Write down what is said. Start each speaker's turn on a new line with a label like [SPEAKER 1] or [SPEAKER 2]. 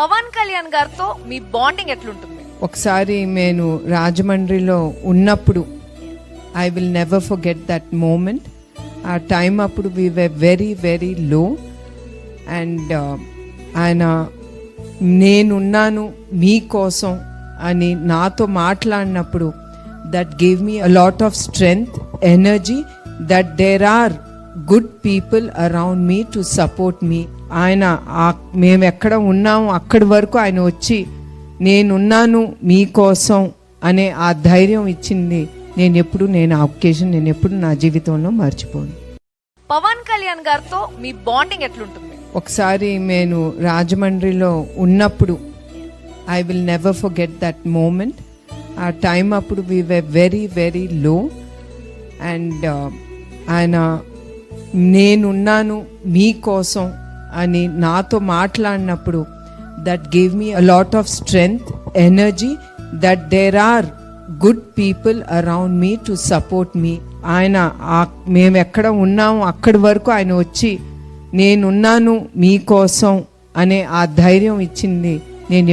[SPEAKER 1] పవన్ కళ్యాణ్ గారితో మీ బాండింగ్ ఎట్లుంటుంది?
[SPEAKER 2] ఒకసారి నేను రాజమండ్రిలో ఉన్నప్పుడు I will never forget that moment. ఆ టైం అప్పుడు we were very very low and ఆయన నేనున్నాను మీకోసం అని నాతో మాట్లాడినప్పుడు that gave me a lot of strength, energy that there are good people around me to support me. ఆయన మేము ఎక్కడ ఉన్నాము అక్కడి వరకు ఆయన వచ్చి నేనున్నాను మీకోసం అనే ఆ ధైర్యం ఇచ్చింది. నేను ఆ ఒకేషన్ నేను ఎప్పుడు నా జీవితంలో మర్చిపోను.
[SPEAKER 1] పవన్ కళ్యాణ్ గారితో మీ బాండింగ్ ఎట్లుంటుంది?
[SPEAKER 2] ఒకసారి నేను రాజమండ్రిలో ఉన్నప్పుడు I will never forget that moment. ఆ టైం అప్పుడు we were very very low and ఆయన నేనున్నాను మీకోసం అని నాతో మాట్లాడినప్పుడు that gave me a lot of strength, energy that there are good people around me to support me. ఆయన మేము ఎక్కడ ఉన్నాము అక్కడి వరకు ఆయన వచ్చి నేనున్నాను మీకోసం అనే ఆ ధైర్యం ఇచ్చింది. నేను